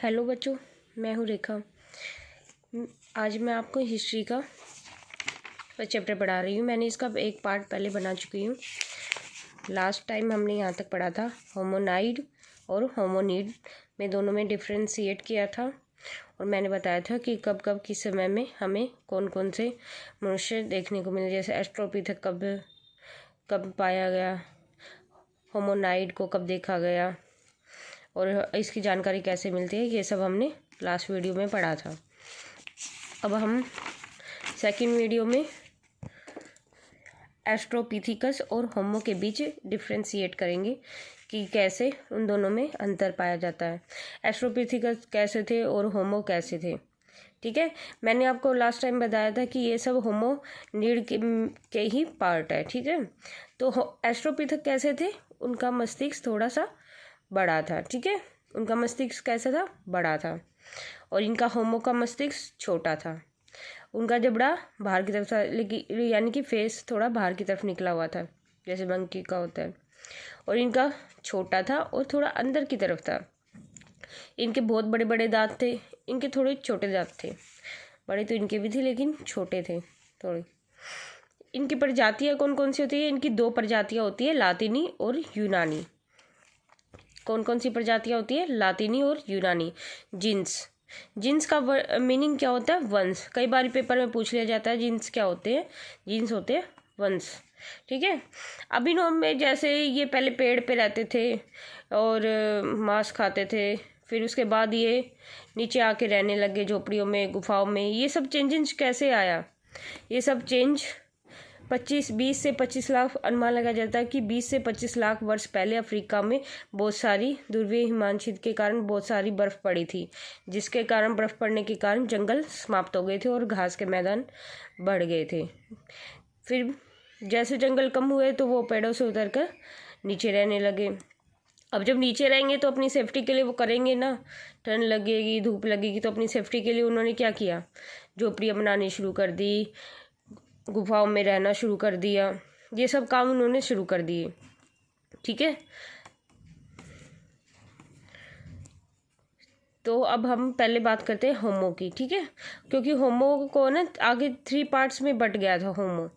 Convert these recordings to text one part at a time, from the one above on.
Hello बच्चों, मैं हूँ रेखा। आज मैं आपको हिस्ट्री का चैप्टर पढ़ा रही हूँ। मैंने इसका एक पार्ट पहले बना चुकी हूँ। लास्ट टाइम हमने यहाँ तक पढ़ा था होमोनाइड और होमोनिड में दोनों में डिफ्रेंशिएट किया था, और मैंने बताया था कि कब कब किस समय में हमें कौन कौन से मनुष्य देखने को मिले, जैसे एस्ट्रोपिथेक कब पाया गया, होमोनाइड को कब देखा गया और इसकी जानकारी कैसे मिलती है, ये सब हमने लास्ट वीडियो में पढ़ा था। अब हम सेकंड वीडियो में एस्ट्रोपिथिकस और होमो के बीच डिफ्रेंशिएट करेंगे कि कैसे उन दोनों में अंतर पाया जाता है, एस्ट्रोपिथिकस कैसे थे और होमो कैसे थे। ठीक है, मैंने आपको लास्ट टाइम बताया था कि ये सब होमोनिड के ही पार्ट है। ठीक है, तो एस्ट्रोपिथेक कैसे थे, उनका मस्तिष्क थोड़ा सा बड़ा था। ठीक है, उनका मस्तिष्क कैसा था, बड़ा था, और इनका होमो का मस्तिष्क छोटा था। उनका जबड़ा बाहर की तरफ था, लेकिन यानी कि फेस थोड़ा बाहर की तरफ निकला हुआ था, जैसे मंकी का होता है, और इनका छोटा था और थोड़ा अंदर की तरफ था। इनके बहुत बड़े बड़े दांत थे, इनके थोड़े छोटे दांत थे। बड़े तो इनके भी थे लेकिन छोटे थे थोड़े। इनकी प्रजातियाँ कौन कौन सी होती है, इनकी दो प्रजातियाँ होती है, लातिनी और यूनानी। कौन कौन सी प्रजातियाँ होती है, लातिनी और यूनानी। जीन्स का मीनिंग क्या होता है, वंश। कई बार पेपर में पूछ लिया जाता है जीन्स क्या होते हैं, जीन्स होते हैं वंश। ठीक है, अब इनमें जैसे ये पहले पेड़ पे रहते थे और मांस खाते थे, फिर उसके बाद ये नीचे आके रहने लगे झोपड़ियों में, गुफाओं में। ये सब चेंजेस कैसे आया, ये सब चेंज 20 से 25 लाख अनुमान लगाया जाता है कि 20 से 25 लाख वर्ष पहले अफ्रीका में बहुत सारी ध्रुवीय हिमशिला के कारण बहुत सारी बर्फ़ पड़ी थी, जिसके कारण बर्फ़ पड़ने के कारण जंगल समाप्त हो गए थे और घास के मैदान बढ़ गए थे। फिर जैसे जंगल कम हुए तो वो पेड़ों से उतरकर नीचे रहने लगे। अब जब नीचे रहेंगे तो अपनी सेफ्टी के लिए वो करेंगे ना, ठंड लगेगी, धूप लगेगी, तो अपनी सेफ्टी के लिए उन्होंने क्या किया, झोपड़ियाँ बनानी शुरू कर दी, गुफाओं में रहना शुरू कर दिया। ये सब काम उन्होंने शुरू कर दिए। ठीक है, तो अब हम पहले बात करते हैं होमो की। ठीक है, क्योंकि होमो को ना आगे 3 पार्ट्स में बट गया था होमो,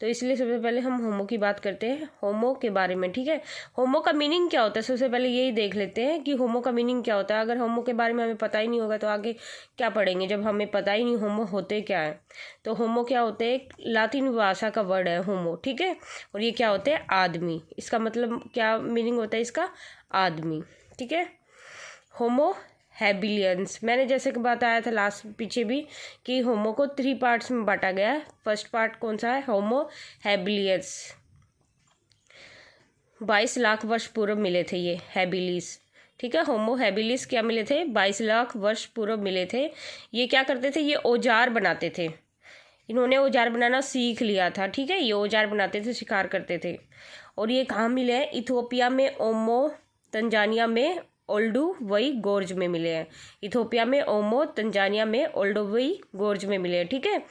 तो इसलिए सबसे पहले हम होमो की बात करते हैं, होमो के बारे में। ठीक है, होमो का मीनिंग क्या होता है, सबसे पहले यही देख लेते हैं कि होमो का मीनिंग क्या होता है। अगर होमो के बारे में हमें पता ही नहीं होगा तो आगे क्या पढ़ेंगे जब हमें पता ही नहीं होमो होते क्या है। तो होमो क्या होते हैं, एक लातिन भाषा का वर्ड है होमो। ठीक है, और ये क्या होते हैं, आदमी। इसका मतलब क्या मीनिंग होता है इसका, आदमी। ठीक है, होमो हैबिलियंस, मैंने जैसे कि बताया था लास्ट पीछे भी कि होमो को 3 पार्ट्स में बांटा गया है। फर्स्ट पार्ट कौन सा है, होमो हैबिलियंस। 22 लाख वर्ष पूर्व मिले थे ये हैबिलिस। ठीक है, होमो हैबिलिस क्या मिले थे, 22 लाख वर्ष पूर्व मिले थे। ये क्या करते थे, ये औजार बनाते थे। इन्होंने औजार बनाना सीख लिया था। ठीक है, ये औजार बनाते थे, शिकार करते थे। और ये कहाँ मिले हैं, इथियोपिया में ओमो, तंजानिया में ओल्डुवई गोर्ज में मिले हैं। इथियोपिया में ओमो, तंजानिया में ओल्डुवई गोर्ज में मिले हैं। ठीक है,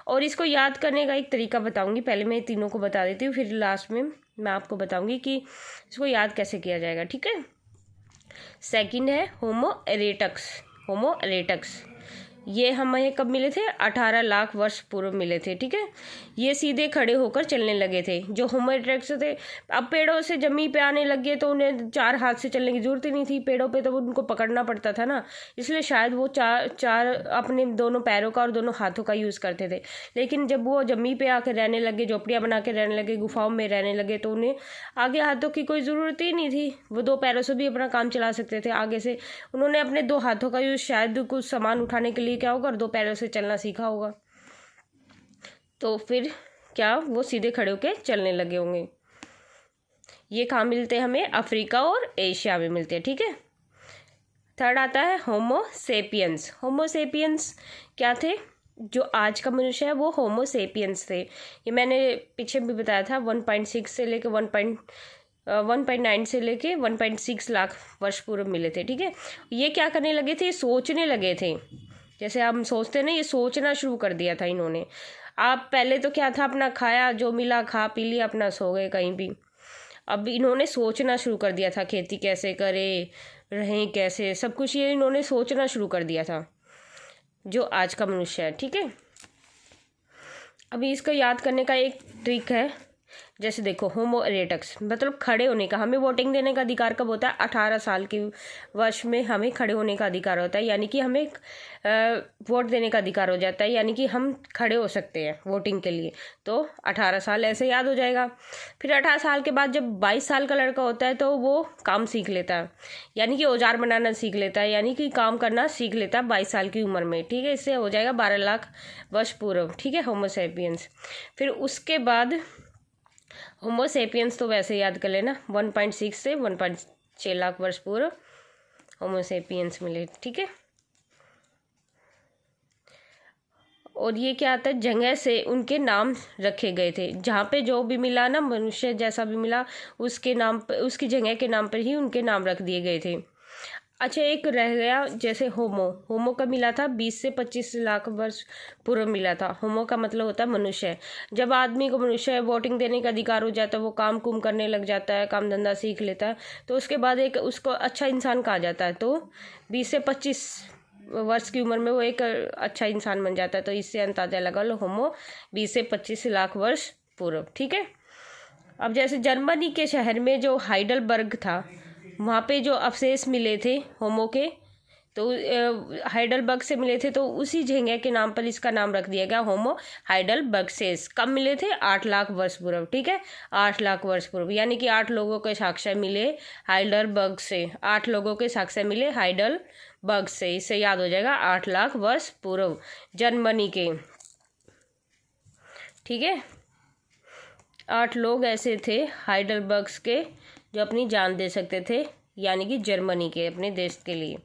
और इसको याद करने का एक तरीका बताऊंगी। पहले मैं तीनों को बता देती हूँ, फिर लास्ट में मैं आपको बताऊंगी कि इसको याद कैसे किया जाएगा। ठीक है, सेकंड है होमो इरेक्टस। होमो इरेक्टस ये हमें कब मिले थे, 18 लाख वर्ष पूर्व मिले थे। ठीक है, ये सीधे खड़े होकर चलने लगे थे। जो होमो इरेक्टस थे, अब पेड़ों से जमीन पे आने लगे तो उन्हें 4 हाथ से चलने की जरूरत ही नहीं थी, पेड़ों पे तो उनको पकड़ना पड़ता था ना, इसलिए शायद वो चार अपने दोनों पैरों का और दोनों हाथों का यूज़ करते थे। लेकिन जब वो जमीन पे आकर रहने लगे, झोपड़ियाँ बना के रहने लगे, गुफाओं में रहने लगे, तो उन्हें आगे हाथों की कोई ज़रूरत ही नहीं थी। वो 2 पैरों से भी अपना काम चला सकते थे। आगे से उन्होंने अपने 2 हाथों का यूज़ शायद कुछ सामान उठाने के लिए क्या होगा, 2 पैरों से चलना सीखा होगा, तो फिर क्या वो सीधे खड़े होकर चलने लगे होंगे। ये कहाँ मिलते हैं हमें, अफ्रीका और एशिया में मिलते हैं। ठीक है, थर्ड आता है होमो सेपियंस। होमो सेपियंस क्या थे, जो आज का मनुष्य है वो होमो सेपियंस थे। ये मैंने पीछे भी बताया था, 1.6 से लेके 1.9 से लेके 1.6 लाख वर्ष पूर्व मिले थे। ठीक है, ये क्या करने लगे थे, सोचने लगे थे। जैसे हम सोचते ना, ये सोचना शुरू कर दिया था इन्होंने। आप पहले तो क्या था, अपना खाया, जो मिला खा पी लिया, अपना सो गए कहीं भी। अब इन्होंने सोचना शुरू कर दिया था, खेती कैसे करे, रहें कैसे, सब कुछ ये इन्होंने सोचना शुरू कर दिया था, जो आज का मनुष्य है। ठीक है, अभी इसको याद करने का एक ट्रिक है। जैसे देखो, होमो इरेक्टस मतलब खड़े होने का, हमें वोटिंग देने का अधिकार कब होता है? 18 साल की वर्ष में हमें खड़े होने का अधिकार होता है, यानी कि हमें वोट देने का अधिकार हो जाता है, यानी कि हम खड़े हो सकते हैं वोटिंग के लिए। तो 18 साल ऐसे याद हो जाएगा। फिर 18 साल के बाद जब 22 साल का लड़का होता है तो वो काम सीख लेता है, यानी कि औजार बनाना सीख लेता है, यानी कि काम करना सीख लेता है 22 साल की उम्र में। ठीक है, इससे हो जाएगा 12 लाख वर्ष पूर्व। ठीक है, होमो सेपियंस। फिर उसके बाद होमो सेपियंस तो वैसे याद कर लेना, 1.6 से 1.6 लाख वर्ष पूर्व होमो सेपियंस मिले। ठीक है, और ये क्या आता है, जगह से उनके नाम रखे गए थे। जहाँ पे जो भी मिला ना, मनुष्य जैसा भी मिला, उसके नाम पर, उसकी जगह के नाम पर ही उनके नाम रख दिए गए थे। अच्छा, एक रह गया, जैसे होमो का मिला था 20 से 25 लाख वर्ष पूर्व मिला था। होमो का मतलब होता है मनुष्य। जब आदमी को मनुष्य वोटिंग देने का अधिकार हो जाता है, वो काम कुम करने लग जाता है, काम धंधा सीख लेता है, तो उसके बाद एक उसको अच्छा इंसान कहा जाता है। तो 20 से 25 वर्ष की उम्र में वो एक अच्छा इंसान बन जाता है। तो इससे अंदाजा लगा लो, होमो 20 से 25 लाख वर्ष पूर्व। ठीक है, अब जैसे जर्मनी के शहर में जो हाइडलबर्ग था, वहाँ पे जो अवशेष मिले थे होमो के, तो हाइडलबर्ग से मिले थे, तो उसी जगह के नाम पर इसका नाम रख दिया गया, होमो हाइडलबर्गसेस। कब मिले थे? 8 लाख वर्ष पूर्व। ठीक है, 8 लाख वर्ष पूर्व, यानी कि 8 लोगों के साक्ष्य मिले हाइडलबर्ग से, 8 लोगों के साक्ष्य मिले हाइडलबर्ग से। इससे याद हो जाएगा 8 लाख वर्ष पूर्व जर्मनी के। ठीक है, 8 लोग ऐसे थे हाइडलबर्ग के जो अपनी जान दे सकते थे, यानी कि जर्मनी के, अपने देश के लिए।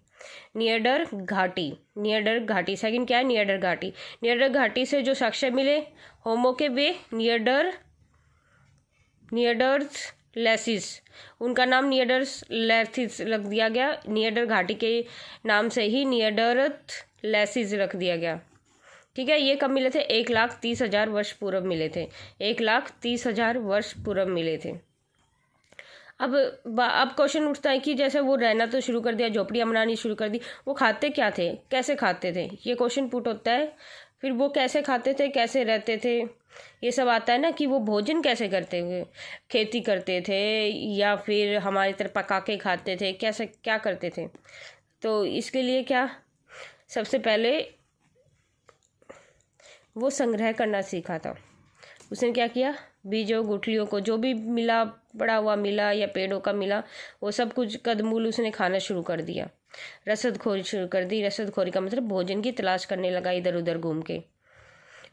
नियर्डर घाटी, नियर्डर घाटी सेकंड क्या है? नियर्डर घाटी। नियर्डर घाटी से जो साक्ष्य मिले होमो के, वे नियर्डर्स लेसिस, उनका नाम नियर्डर्स लेसिस रख दिया गया। नियर्डर घाटी के नाम से ही नियर्डर्स लेसिस रख दिया गया। ठीक है, ये कब मिले थे? 1,30,000 वर्ष पूर्व मिले थे। 1,30,000 वर्ष पूर्व मिले थे। अब क्वेश्चन उठता है कि जैसे वो रहना तो शुरू कर दिया, झोपड़ियाँ बनानी शुरू कर दी, वो खाते क्या थे, कैसे खाते थे, ये क्वेश्चन पुट होता है। फिर वो कैसे खाते थे, कैसे रहते थे, ये सब आता है ना, कि वो भोजन कैसे करते हुए, खेती करते थे या फिर हमारी तरह पका के खाते थे, कैसे क्या करते थे। तो इसके लिए क्या, सबसे पहले वो संग्रह करना सीखा था। उसने क्या किया, बीजों गुठलियों को, जो भी मिला, पड़ा हुआ मिला या पेड़ों का मिला, वो सब कुछ कदमूल उसने खाना शुरू कर दिया। रसदखोरी शुरू कर दी। रसदखोरी का मतलब भोजन की तलाश करने लगा इधर उधर घूम के।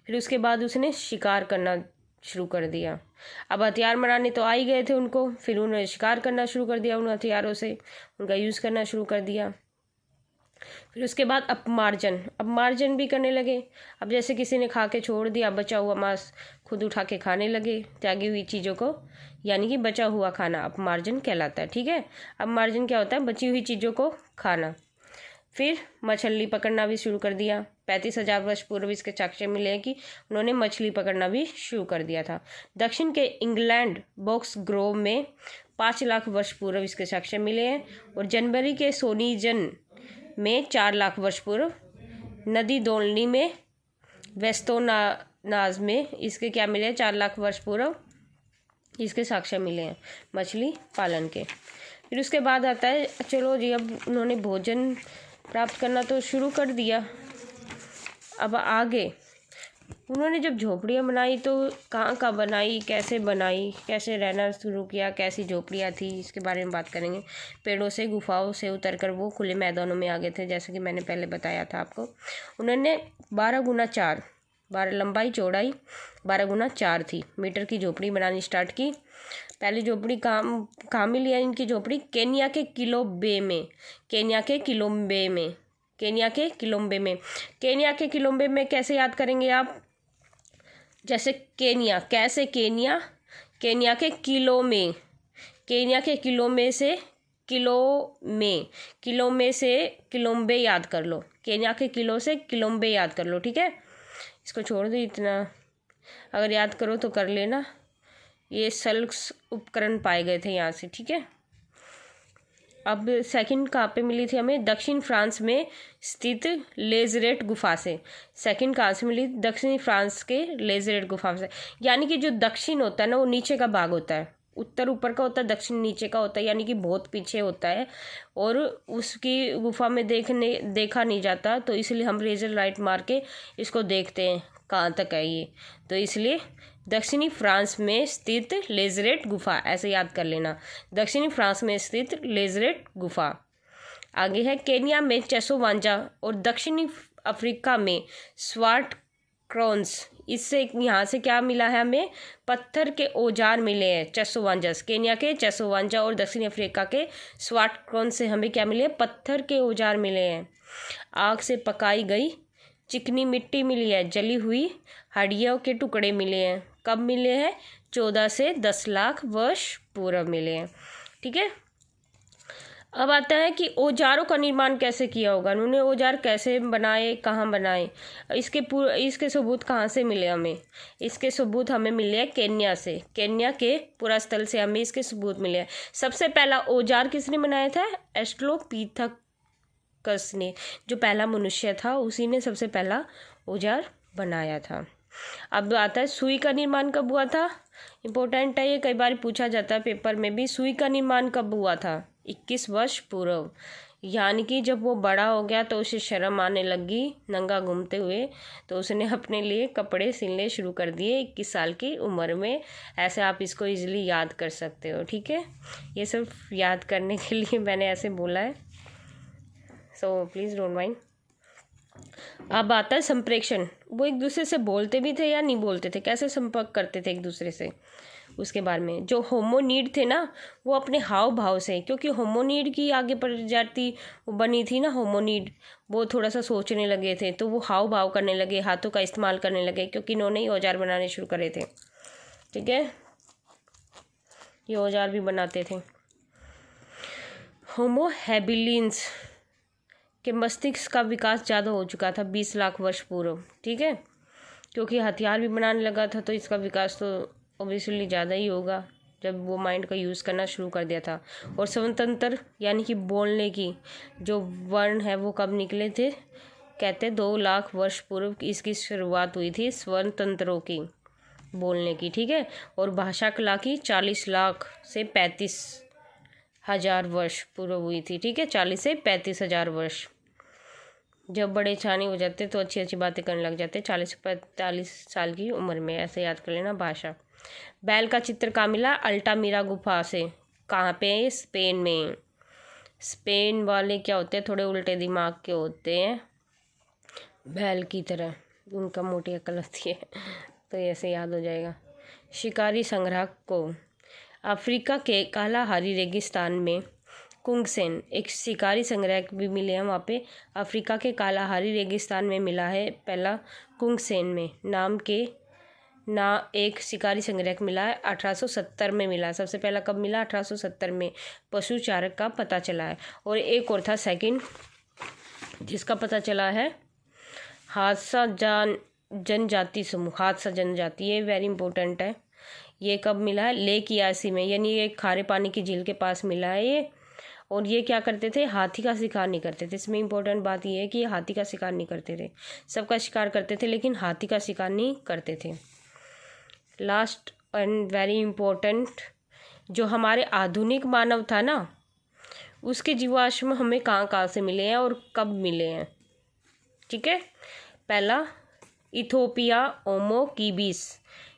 फिर उसके बाद उसने शिकार करना शुरू कर दिया। अब हथियार बनाने तो आ ही गए थे उनको, फिर उन्होंने शिकार करना शुरू कर दिया, उन हथियारों से उनका यूज़ करना शुरू कर दिया। फिर उसके बाद अपमार्जन भी करने लगे। अब जैसे किसी ने खा के छोड़ दिया, बचा हुआ मांस खुद उठा के खाने लगे, त्यागी हुई चीज़ों को, यानी कि बचा हुआ खाना अपमार्जन कहलाता है। ठीक है, अपमार्जन क्या होता है? बची हुई चीज़ों को खाना। फिर मछली पकड़ना भी शुरू कर दिया। 35,000 वर्ष पूर्व इसके साक्ष्य मिले हैं कि उन्होंने मछली पकड़ना भी शुरू कर दिया था। दक्षिण के इंग्लैंड बॉक्स ग्रोव में 5 लाख वर्ष पूर्व इसके साक्ष्य मिले हैं। और जनवरी के सोनीजन में 4 लाख वर्ष पूर्व, नदी दोलनी में वेस्तोनाज में इसके क्या मिले हैं? 4 लाख वर्ष पूर्व इसके साक्ष्य मिले हैं मछली पालन के। फिर उसके बाद आता है, चलो जी, अब उन्होंने भोजन प्राप्त करना तो शुरू कर दिया। अब आगे उन्होंने जब झोपड़ियाँ बनाई तो कहाँ बनाई, कैसे बनाई, कैसे रहना शुरू किया, कैसी झोपड़ियाँ थी, इसके बारे में बात करेंगे। पेड़ों से, गुफाओं से उतरकर वो खुले मैदानों में आ गए थे, जैसे कि मैंने पहले बताया था आपको। उन्होंने 12x4, 12 लंबाई चौड़ाई 12x4 थी मीटर की झोपड़ी बनानी स्टार्ट की। पहली झोपड़ी कहाँ मिली है इनकी झोपड़ी? केनिया के किलोम्बे में। केनिया के किलोम्बे में। केनिया के किलोम्बे में। केनिया के किलोम्बे में कैसे याद करेंगे आप? जैसे केनिया, कैसे केनिया? केनिया के किलो में, केनिया के किलो में से किलो में से किलोम्बे याद कर लो। केनिया के किलो से किलोम्बे याद कर लो। ठीक है, इसको छोड़ दो, इतना अगर याद करो तो कर लेना। ये सल्क्स उपकरण पाए गए थे यहाँ से। ठीक है, अब सेकंड कहाँ पे मिली थी हमें? दक्षिण फ्रांस में स्थित लेजरेट गुफा से। सेकंड कहाँ से मिली? दक्षिणी फ्रांस के लेजरेट गुफा से। यानी कि जो दक्षिण होता है ना, वो नीचे का भाग होता है, उत्तर ऊपर का होता है, दक्षिण नीचे का होता है, यानी कि बहुत पीछे होता है और उसकी गुफा में देखा नहीं जाता, तो इसलिए हम लेजर लाइट मार के इसको देखते हैं कहाँ तक है ये। तो इसलिए दक्षिणी फ्रांस में स्थित लेजरेट गुफा, ऐसे याद कर लेना, दक्षिणी फ्रांस में स्थित लेजरेट गुफा। आगे है केन्या में चेसोवांजा और दक्षिणी अफ्रीका में स्वाट क्रॉन्स। इससे यहाँ से क्या मिला है हमें? पत्थर के औजार मिले हैं चेसोवांजस। केन्या के चेसोवांजा और दक्षिण अफ्रीका के स्वाट क्रॉन से हमें क्या मिले? पत्थर के औजार मिले हैं। आग से पकाई गई चिकनी मिट्टी मिली है, जली हुई हड्डियों के टुकड़े मिले हैं। कब मिले हैं? 14 से 10 लाख वर्ष पूर्व मिले हैं। ठीक है, अब आता है कि औजारों का निर्माण कैसे किया होगा, उन्होंने औजार कैसे बनाए, कहाँ बनाए, इसके सबूत कहाँ से मिले हमें? इसके सबूत हमें मिले हैं केन्या से। केन्या के पुरास्थल से हमें इसके सबूत मिले हैं। सबसे पहला औजार किसने बनाया था? एस्ट्रोपिथेकस ने, जो पहला मनुष्य था उसी ने सबसे पहला औजार बनाया था। अब आता है सुई का निर्माण कब हुआ था? इम्पोर्टेंट है ये, कई बार पूछा जाता है पेपर में भी। सुई का निर्माण कब हुआ था? 21 वर्ष पूर्व। यानी कि जब वो बड़ा हो गया तो उसे शर्म आने लगी नंगा घूमते हुए, तो उसने अपने लिए कपड़े सिलने शुरू कर दिए 21 साल की उम्र में। ऐसे आप इसको इजीली याद कर सकते हो। ठीक है, ये सिर्फ याद करने के लिए मैंने ऐसे बोला है, सो प्लीज़ डोंट माइंड। अब आता है संप्रेक्षण। वो एक दूसरे से बोलते भी थे या नहीं बोलते थे, कैसे संपर्क करते थे एक दूसरे से, उसके बारे में। जो होमोनीड थे ना, वो अपने हाव भाव से, क्योंकि होमोनीड की आगे प्रजाति बनी थी ना होमोनीड, वो थोड़ा सा सोचने लगे थे, तो वो हाव भाव करने लगे, हाथों का इस्तेमाल करने लगे, क्योंकि इन्होंने ही औजार बनाने शुरू करे थे। ठीक है, ये औजार भी बनाते थे। होमो हैबिलिन्स के मस्तिष्क का विकास ज़्यादा हो चुका था 20 लाख वर्ष पूर्व। ठीक है, क्योंकि हथियार भी बनाने लगा था, तो इसका विकास तो ऑब्वियसली ज़्यादा ही होगा जब वो माइंड का यूज़ करना शुरू कर दिया था। और स्वतंत्र यानी कि बोलने की जो वर्ण है वो कब निकले थे? कहते 2 लाख वर्ष पूर्व इसकी शुरुआत हुई थी स्वतंत्रों की बोलने की। ठीक है, और भाषा कला की 40 लाख से 35,000 वर्ष पूर्व हुई थी। ठीक है, 40 से 35,000 वर्ष। जब बड़े छाने हो जाते तो अच्छी अच्छी बातें करने लग जाते 40 से 45 साल की उम्र में, ऐसे याद कर लेना भाषा। बैल का चित्र कहाँ मिला? अल्टामीरा गुफा से। कहाँ पे? स्पेन में। स्पेन वाले क्या होते हैं? थोड़े उल्टे दिमाग के होते हैं, बैल की तरह, उनका मोटी अकल होती है, तो ऐसे याद हो जाएगा। शिकारी संग्राहक को अफ्रीका के कालाहारी रेगिस्तान में कुंगसेन, एक शिकारी संग्राहक भी मिले हैं वहाँ पे। अफ्रीका के कालाहारी रेगिस्तान में मिला है पहला कुंगसेन में नाम के एक शिकारी संग्राहक मिला है। 1870 में मिला। सबसे पहला कब मिला? 1870 में पशु चारक का पता चला है। और एक और था सेकंड, जिसका पता चला है हादसा जनजाति समूह, हादसा जनजाति, ये वेरी इंपॉर्टेंट है। ये कब मिला है? लेक यासी में, यानी ये खारे पानी की झील के पास मिला है ये। और ये क्या करते थे? हाथी का शिकार नहीं करते थे। इसमें इम्पोर्टेंट बात ये है कि ये हाथी का शिकार नहीं करते थे, सबका शिकार करते थे लेकिन हाथी का शिकार नहीं करते थे। लास्ट एंड वेरी इम्पोर्टेंट, जो हमारे आधुनिक मानव था ना, उसके जीवाश्म हमें कहाँ कहाँ से मिले हैं और कब मिले हैं? ठीक है, पहला इथोपिया ओमो किबिस,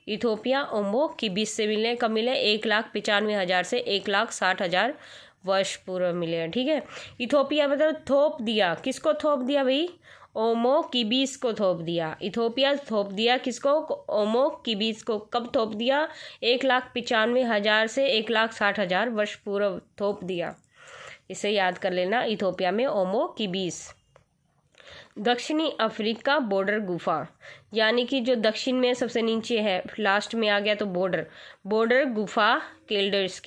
इथोपिया ओमो किबिस से मिले। कब मिले? 1,95,000 से 1,60,000 वर्ष पूर्व मिले हैं। ठीक है, इथोपिया मतलब थोप दिया, किसको थोप दिया भाई? ओमो किबिस को थोप दिया। इथोपिया थोप दिया किसको? ओमो किबिस को। कब थोप दिया? 1,95,000 से 1,60,000 वर्ष पूर्व थोप दिया। इसे याद कर लेना, इथोपिया में ओमो किबिस। दक्षिणी अफ्रीका बॉर्डर गुफा, यानी कि जो दक्षिण में सबसे नीचे है, लास्ट में आ गया तो बॉर्डर गुफा केल्डर्स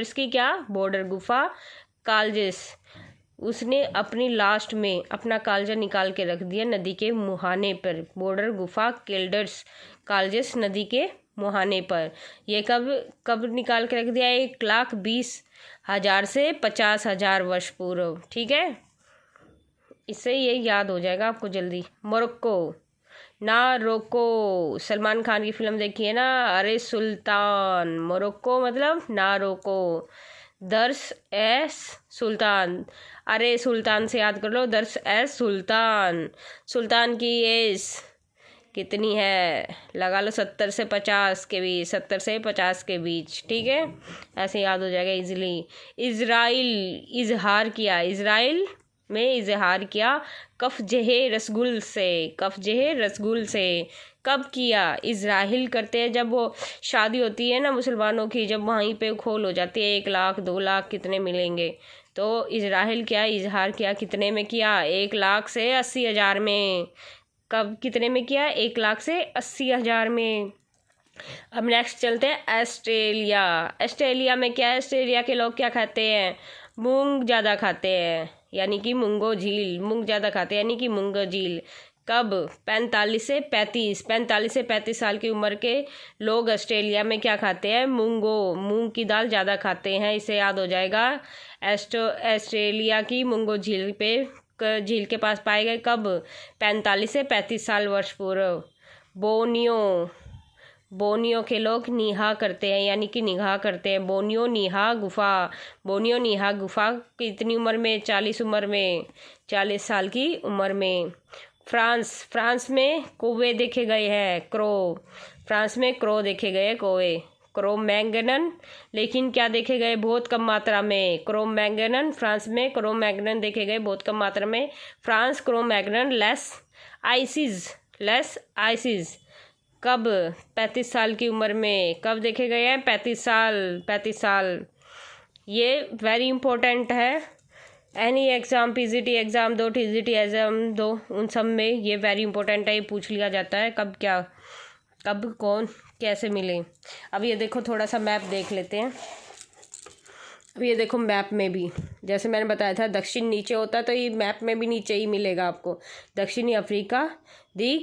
की क्या? बॉर्डर गुफा कालजेस। उसने अपनी लास्ट में अपना कालजा निकाल के रख दिया नदी के मुहाने पर। बॉर्डर गुफा केल्डर्स कालजेस नदी के मुहाने पर। ये कब कब निकाल के रख दिया, 1,20,000 से 50,000 वर्ष पूर्व। ठीक है, इससे ये याद हो जाएगा आपको जल्दी। मोरक्को, ना रोको, सलमान खान की फिल्म देखी है ना, अरे सुल्तान। मोरक्को मतलब ना रोको। दर्स एस सुल्तान, अरे सुल्तान से याद कर लो, दर्स एस सुल्तान। सुल्तान की एज कितनी है, लगा लो 70 से 50 के बीच, 70 से 50 के बीच। ठीक है, ऐसे याद हो जाएगा इजीली। इजराइल, इजहार किया, इजराइल में इजहार किया कफ जहे रसगुल से, कफ जहे रसगुल से। कब किया, इजराइल करते हैं जब वो शादी होती है ना मुसलमानों की, जब वहीं पे खोल हो जाती है 1 लाख 2 लाख कितने मिलेंगे, तो इजराइल क्या, इजहार किया कितने में किया, 1 लाख से 80,000 में। कब कितने में किया, 1 लाख से 80,000 में। अब नेक्स्ट चलते हैं ऑस्ट्रेलिया। ऑस्ट्रेलिया में क्या है, ऑस्ट्रेलिया के लोग क्या खाते हैं, मूंग ज़्यादा खाते हैं, यानी कि मूंगो झील, मूंग ज़्यादा खाते हैं यानी कि मूंगो झील। कब, 45 से 35 साल की उम्र के लोग ऑस्ट्रेलिया में क्या खाते हैं, मूंग की दाल ज़्यादा खाते हैं। इसे याद हो जाएगा, ऑस्ट्रेलिया की मूंगो झील झील के पास पाए गए कब, 45 से 35 साल वर्ष पूर्व। बोनियो के लोग निहा करते हैं यानी कि निगाह करते हैं। बोनियो निहा गुफा कितनी उम्र में, 40 उम्र में, 40 साल की उम्र में। फ्रांस में कौवे देखे गए हैं, फ्रांस में क्रो देखे गए, कौवे, क्रोमैग्नन, लेकिन क्या देखे गए, बहुत कम मात्रा में। क्रोमैग्नन, फ्रांस में क्रोमैग्नन देखे गए बहुत कम मात्रा में। फ्रांस क्रोमैग्नन लेस आइसिस कब, 35 साल की उम्र में। कब देखे गए हैं, 35 साल। ये वेरी इंपॉर्टेंट है, एनी एग्ज़ाम, पीजीटी एग्ज़ाम दो, टीजीटी एग्ज़ाम दो, उन सब में ये वेरी इंपॉर्टेंट है, ये पूछ लिया जाता है कब क्या, कब कौन कैसे मिले। अब ये देखो, थोड़ा सा मैप देख लेते हैं। अब ये देखो, मैप में भी जैसे मैंने बताया था दक्षिण नीचे होता है, तो ये मैप में भी नीचे ही मिलेगा आपको। दक्षिणी अफ्रीका, दी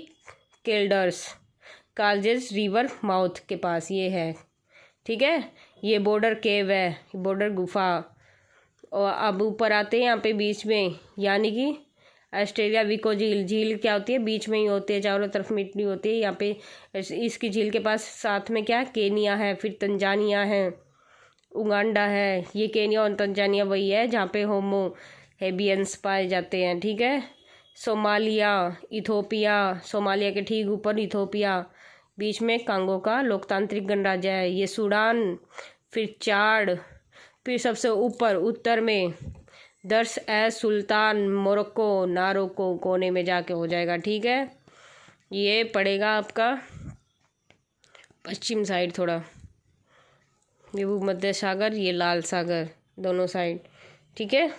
किल्डर्स, काल्जेस रिवर माउथ के पास ये है। ठीक है, ये बॉर्डर केव है, बॉर्डर गुफा। और अब ऊपर आते हैं यहाँ पे बीच में, यानी कि ऑस्ट्रेलिया विको झील क्या होती है, बीच में ही होती है, चारों तरफ मिट्टी होती है यहाँ पे। इसकी झील के पास साथ में क्या है, केनिया है, फिर तंजानिया है, उगांडा है। ये केनिया और तंजानिया वही है जहाँ पे होमो हेबियंस पाए जाते हैं। ठीक है, सोमालिया के ठीक ऊपर इथोपिया, बीच में कांगो का लोकतांत्रिक गणराज्य है। ये सूडान, फिर चाड, फिर सबसे ऊपर उत्तर में दर्स एस सुल्तान, मोरक्को, नारोको कोने में जाके हो जाएगा। ठीक है, ये पड़ेगा आपका पश्चिम साइड थोड़ा, ये भूमध्य सागर, ये लाल सागर, दोनों साइड। ठीक है,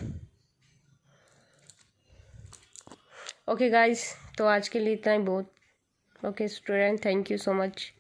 ओके गाइस, तो आज के लिए इतना ही बहुत। Okay student, thank you so much.